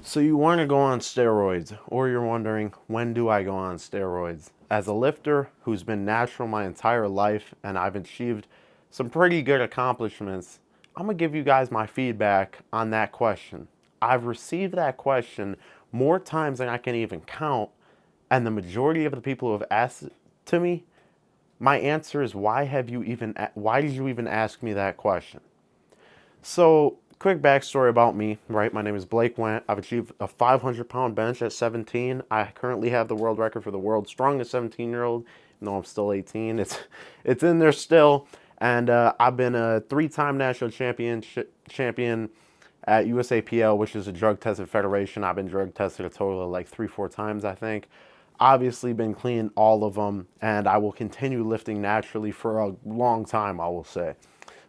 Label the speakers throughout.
Speaker 1: So you want to go on steroids, or you're wondering, when do I go on steroids? As a lifter who's been natural my entire life and I've achieved some pretty good accomplishments, I'm going to give you guys my feedback on that question. I've received that question more times than I can even count, and the majority of the people who have asked it to me, my answer is, why did you even ask me that question? So, quick backstory about me, right? My name is Blake Went. I've achieved a 500-pound bench at 17. I currently have the world record for the world's strongest 17-year-old. No, I'm still 18. It's in there still. And I've been a three-time national champion at USAPL, which is a drug-tested federation. I've been drug tested a total of like 3-4 times, I think. Obviously been clean all of them, and I will continue lifting naturally for a long time, I will say.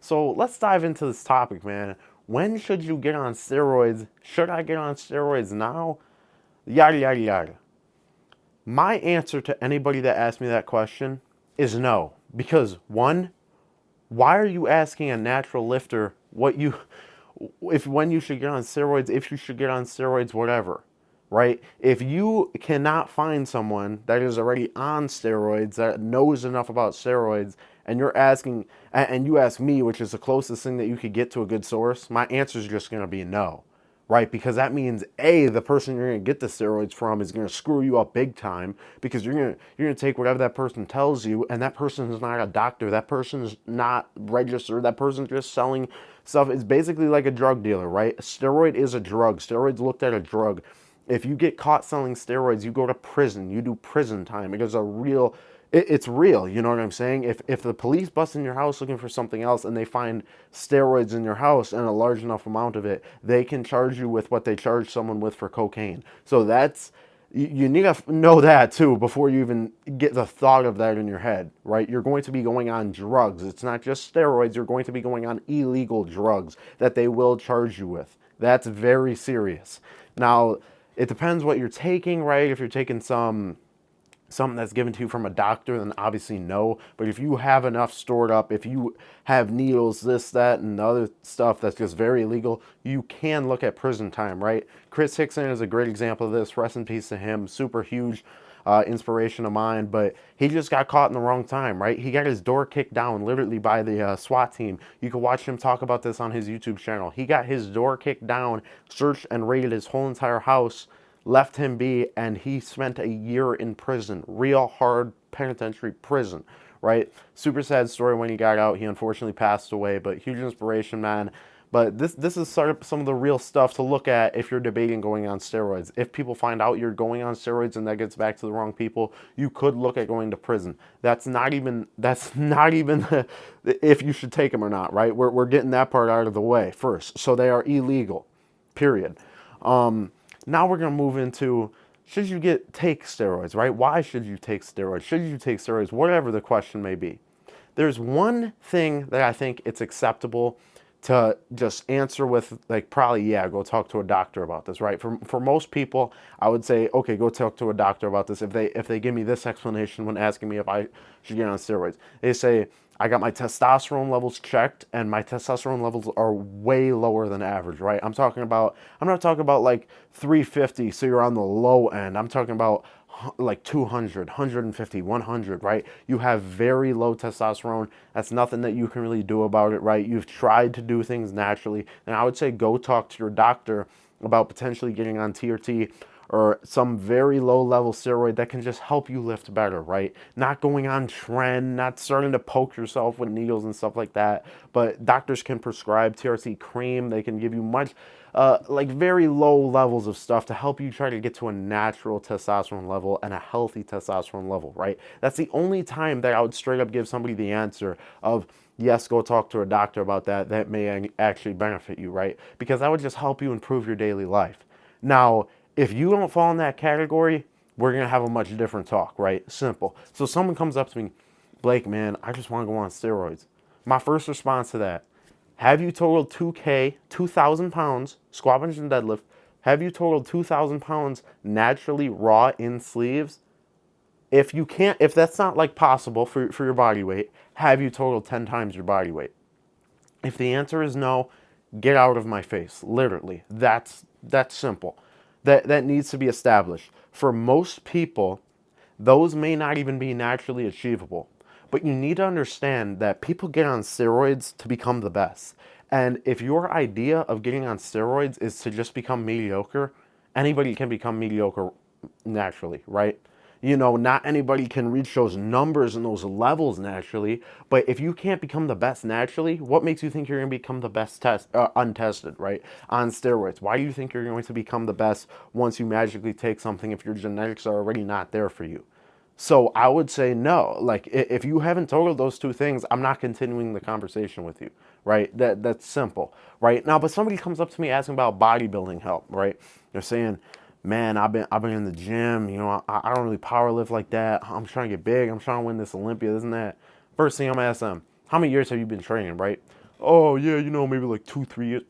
Speaker 1: So let's dive into this topic, man. When should you get on steroids? Should I get on steroids now? Yada, yada, yada. My answer to anybody that asks me that question is no. Because one, why are you asking a natural lifter when you should get on steroids, if you should get on steroids, whatever, right? If you cannot find someone that is already on steroids, that knows enough about steroids, and you're asking, and you ask me, which is the closest thing that you could get to a good source, my answer is just going to be no, right? Because that means A, the person you're going to get the steroids from is going to screw you up big time, because you're going to take whatever that person tells you, and that person is not a doctor, that person is not registered, that person's just selling stuff. It's basically like a drug dealer, right? A steroid is a drug. Steroids looked at a drug. If you get caught selling steroids, you go to prison. You do prison time. It is a real, it's real. You know what I'm saying? If the police bust in your house looking for something else and they find steroids in your house and a large enough amount of it, they can charge you with what they charge someone with for cocaine. So you need to know that too before you even get the thought of that in your head, right? You're going to be going on drugs. It's not just steroids. You're going to be going on illegal drugs that they will charge you with. That's very serious. Now, it depends what you're taking, right? If you're taking something that's given to you from a doctor, then obviously no. But if you have enough stored up, if you have needles, this, that, and other stuff that's just very illegal, you can look at prison time, right? Chris Hickson is a great example of this. Rest in peace to him. Super huge inspiration of mine, but he just got caught in the wrong time, right? He got his door kicked down literally by the SWAT team. You can watch him talk about this on his YouTube channel. He got his door kicked down, searched and raided his whole entire house, left him be, and he spent a year in prison, real hard penitentiary prison, right? Super sad story when he got out. He unfortunately passed away, but huge inspiration, man. But this is sort of some of the real stuff to look at if you're debating going on steroids. If people find out you're going on steroids and that gets back to the wrong people, you could look at going to prison. That's not even if you should take them or not, right? We're getting that part out of the way first. So they are illegal, period. Now we're going to move into, should you take steroids, right? Why should you take steroids? Should you take steroids? Whatever the question may be. There's one thing that I think it's acceptable to just answer with, like, probably, yeah, go talk to a doctor about this, right? For most people, I would say, okay, go talk to a doctor about this. If they give me this explanation when asking me if I should get on steroids, they say, I got my testosterone levels checked, and my testosterone levels are way lower than average, right? I'm not talking about like 350, so you're on the low end. I'm talking about like 200, 150, 100, right? You have very low testosterone. That's nothing that you can really do about it, right? You've tried to do things naturally, and I would say go talk to your doctor about potentially getting on TRT or some very low level steroid that can just help you lift better, right? Not going on trend, not starting to poke yourself with needles and stuff like that. But doctors can prescribe TRT cream. They can give you like very low levels of stuff to help you try to get to a natural testosterone level and a healthy testosterone level, right? That's the only time that I would straight up give somebody the answer of, yes, go talk to a doctor about that. That may actually benefit you, right? Because that would just help you improve your daily life. Now, if you don't fall in that category, we're going to have a much different talk, right? Simple. So someone comes up to me, Blake, man, I just want to go on steroids. My first response to that, have you totaled 2K, 2,000 pounds, squat, bench, and deadlift? Have you totaled 2,000 pounds naturally raw in sleeves? If you can't, if that's not like possible for your body weight, have you totaled 10 times your body weight? If the answer is no, get out of my face. Literally. That's simple. that needs to be established. For most people, those may not even be naturally achievable. But you need to understand that people get on steroids to become the best. And if your idea of getting on steroids is to just become mediocre, anybody can become mediocre naturally, right? You know, not anybody can reach those numbers and those levels naturally. But if you can't become the best naturally, what makes you think you're going to become the best untested, right? On steroids. Why do you think you're going to become the best once you magically take something if your genetics are already not there for you? So I would say no. Like if you haven't totaled those two things, I'm not continuing the conversation with you, right? That's simple, right? Now, but somebody comes up to me asking about bodybuilding help, right? They're saying, "Man, I've been in the gym. You know, I don't really power lift like that. I'm trying to get big. I'm trying to win this Olympia, isn't that?" First thing I'm gonna ask them, "How many years have you been training?" Right? "Oh yeah, you know, maybe like 2, 3 years."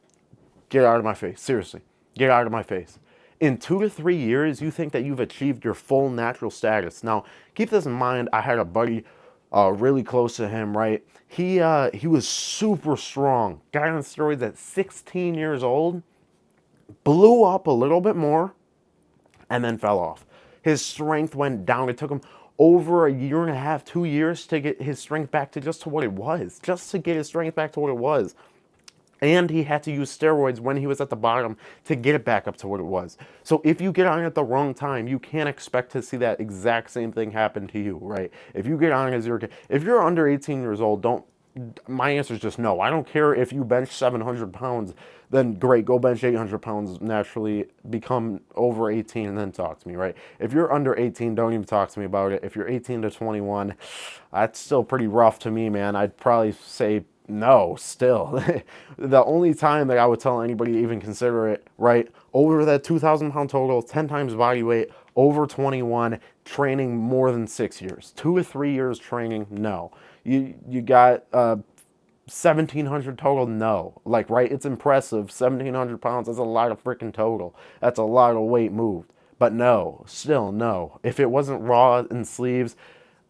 Speaker 1: Get out of my face. Seriously. Get out of my face. In 2 to 3 years, you think that you've achieved your full natural status. Now, keep this in mind. I had a buddy really close to him, right? He was super strong. Got on steroids at 16 years old, blew up a little bit more, and then fell off. His strength went down. It took him over a year and a half, 2 years to get his strength back to just to what it was. Just to get his strength back to what it was. And he had to use steroids when he was at the bottom to get it back up to what it was. So if you get on at the wrong time, you can't expect to see that exact same thing happen to you, right? If you get on as if you're under 18 years old, don't. My answer is just no. I don't care if you bench 700 pounds, then great, go bench 800 pounds naturally, become over 18 and then talk to me, right? If you're under 18, don't even talk to me about it. If you're 18 to 21, that's still pretty rough to me, man. I'd probably say no, still. The only time that I would tell anybody to even consider it, right? Over that 2,000 pound total, 10 times body weight, over 21, training more than 6 years. 2 or 3 years training, no. You got 1,700 total, no. Like, right? It's impressive. 1,700 pounds, that's a lot of freaking total. That's a lot of weight moved. But no, still no. If it wasn't raw in sleeves,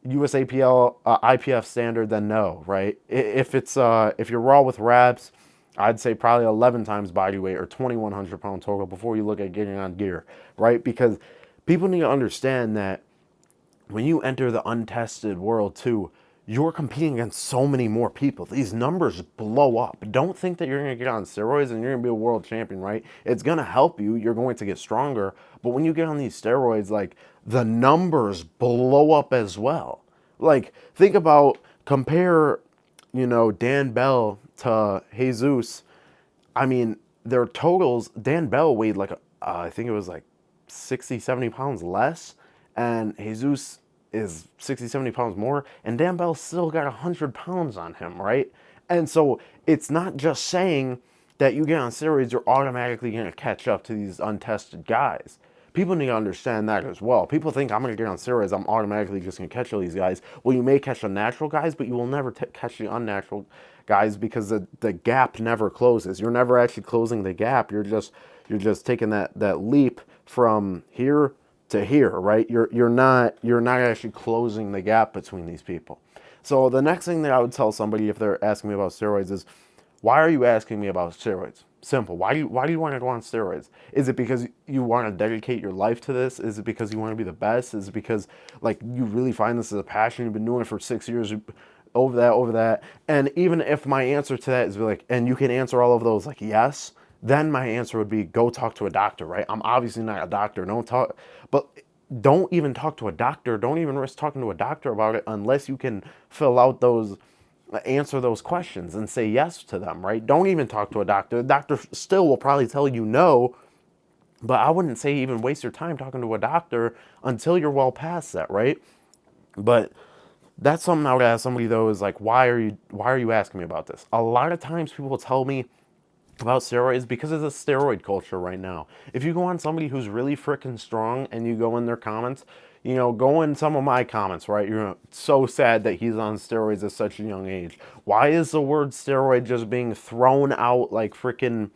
Speaker 1: USAPL IPF standard, then no, right? If you're raw with reps, I'd say probably 11 times body weight or 2,100 pound total before you look at getting on gear, right? Because people need to understand that when you enter the untested world too, you're competing against so many more people. These numbers blow up. Don't think that you're going to get on steroids and you're going to be a world champion, right? It's going to help you. You're going to get stronger. But when you get on these steroids, like the numbers blow up as well. Like think about, compare, Dan Bell to Jesus. I mean, their totals, Dan Bell weighed like, I think it was like 60, 70 pounds less. And Jesus is 60, 70 pounds more. And Dan Bell still got 100 pounds on him, right? And so it's not just saying that you get on steroids, you're automatically going to catch up to these untested guys. People need to understand that as well. People think I'm going to get on steroids, I'm automatically just going to catch all these guys. Well, you may catch the natural guys, but you will never catch the unnatural guys because the gap never closes. You're never actually closing the gap. You're just taking that leap from here to here, right? You're not actually closing the gap between these people. So the next thing that I would tell somebody if they're asking me about steroids is, why are you asking me about steroids? Simple. Why do you want to go on steroids? Is it because you want to dedicate your life to this? Is it because you want to be the best? Is it because like you really find this as a passion? You've been doing it for 6 years, over that. And even if my answer to that is like, and you can answer all of those like yes, then my answer would be go talk to a doctor, right? I'm obviously not a doctor. But don't even talk to a doctor. Don't even risk talking to a doctor about it unless you can fill out those, answer those questions and say yes to them, right? Don't even talk to a doctor. The doctor still will probably tell you no, but I wouldn't say even waste your time talking to a doctor until you're well past that, right? But that's something I would ask somebody though, is like, why are you asking me about this? A lot of times people will tell me about steroids because of the steroid culture right now. If you go on somebody who's really freaking strong and you go in their comments, go in some of my comments, right? You're so sad that he's on steroids at such a young age. Why is the word steroid just being thrown out like freaking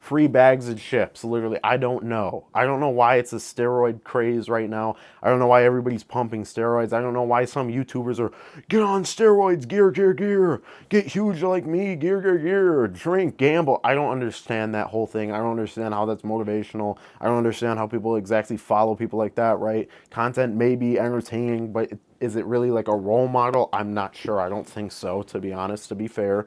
Speaker 1: free bags of chips. Literally, I don't know. I don't know why it's a steroid craze right now. I don't know why everybody's pumping steroids. I don't know why some YouTubers are, get on steroids, gear, gear, gear, get huge like me, gear, gear, gear, drink, gamble. I don't understand that whole thing. I don't understand how that's motivational. I don't understand how people exactly follow people like that, right? Content may be entertaining, but is it really like a role model? I'm not sure. I don't think so, to be honest, to be fair.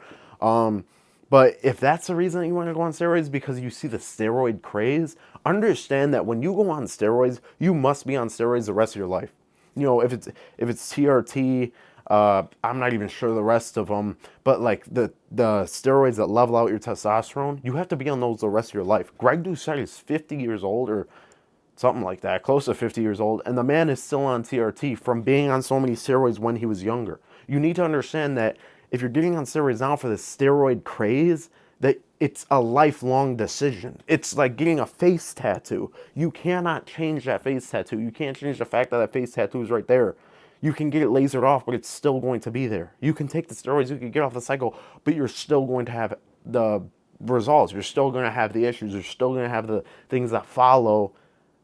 Speaker 1: But if that's the reason that you want to go on steroids because you see the steroid craze, understand that when you go on steroids, you must be on steroids the rest of your life. You know, if it's TRT, I'm not even sure the rest of them, but like the steroids that level out your testosterone, you have to be on those the rest of your life. Greg Doucette is 50 years old or something like that, close to 50 years old, and the man is still on TRT from being on so many steroids when he was younger. You need to understand that if you're getting on steroids now for the steroid craze, that it's a lifelong decision. It's like getting a face tattoo. You cannot change that face tattoo. You can't change the fact that that face tattoo is right there. You can get it lasered off, but it's still going to be there. You can take the steroids, you can get off the cycle, but you're still going to have the results. You're still going to have the issues. You're still going to have the things that follow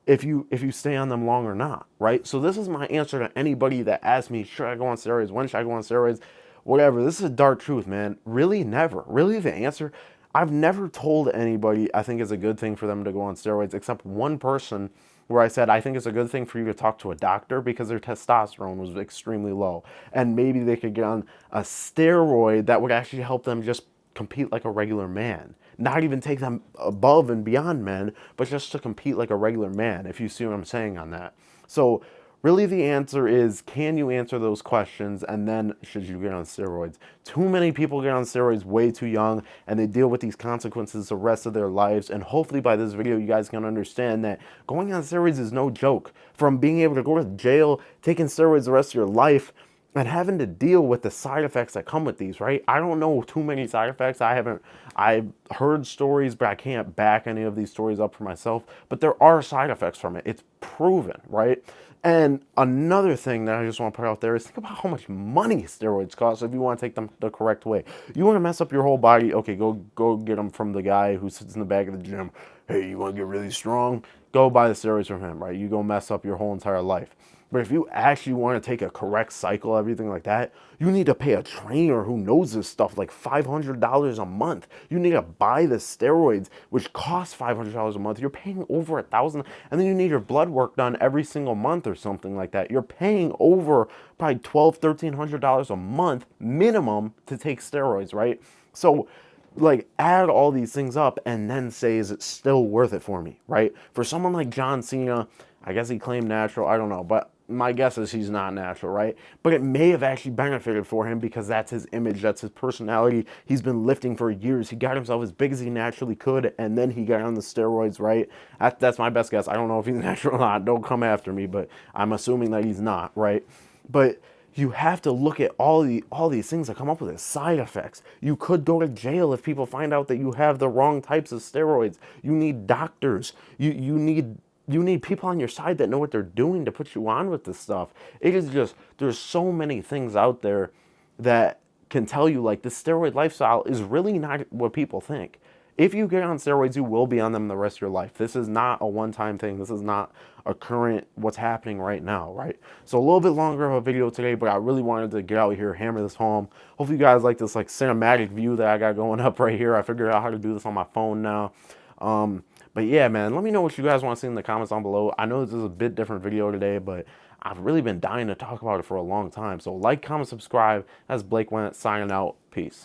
Speaker 1: if you stay on them long or not, right? So this is my answer to anybody that asks me, should I go on steroids? When should I go on steroids? Whatever. This is a dark truth, man. Really, never. Really, the answer, I've never told anybody I think it's a good thing for them to go on steroids, except one person where I said, I think it's a good thing for you to talk to a doctor because their testosterone was extremely low. And maybe they could get on a steroid that would actually help them just compete like a regular man. Not even take them above and beyond men, but just to compete like a regular man, if you see what I'm saying on that. So really the answer is, can you answer those questions, and then should you get on steroids? Too many people get on steroids way too young, and they deal with these consequences the rest of their lives. And hopefully by this video you guys can understand that going on steroids is no joke. From being able to go to jail, taking steroids the rest of your life, and having to deal with the side effects that come with these, right? I don't know too many side effects. I've heard stories, but I can't back any of these stories up for myself. But there are side effects from it. It's proven, right? And another thing that I just want to put out there is think about how much money steroids cost if you want to take them the correct way. You want to mess up your whole body, okay, go get them from the guy who sits in the back of the gym. Hey, you want to get really strong? Go buy the steroids from him, right? You go mess up your whole entire life. But if you actually want to take a correct cycle, everything like that, you need to pay a trainer who knows this stuff like $500 a month. You need to buy the steroids, which cost $500 a month. You're paying over $1,000, and then you need your blood work done every single month or something like that. You're paying over probably $1,200, $1,300 a month minimum to take steroids, right? So like add all these things up and then say, is it still worth it for me, right? For someone like John Cena, I guess he claimed natural, I don't know, but my guess is he's not natural, right? But it may have actually benefited for him because that's his image, that's his personality. He's been lifting for years. He got himself as big as he naturally could, and then he got on the steroids, right? That's my best guess. I don't know if he's natural or not. Don't come after me, but I'm assuming that he's not, right? But you have to look at all these things that come up with it. Side effects. You could go to jail if people find out that you have the wrong types of steroids. You need doctors. You need people on your side that know what they're doing to put you on with this stuff. It is just, there's so many things out there that can tell you like the steroid lifestyle is really not what people think. If you get on steroids, you will be on them the rest of your life. This is not a one-time thing. This is not a current, what's happening right now, right? So a little bit longer of a video today, but I really wanted to get out here, hammer this home. Hopefully you guys like this like cinematic view that I got going up right here. I figured out how to do this on my phone now. But yeah, man, let me know what you guys want to see in the comments down below. I know this is a bit different video today, but I've really been dying to talk about it for a long time. So like, comment, subscribe. That's Blake Went signing out. Peace.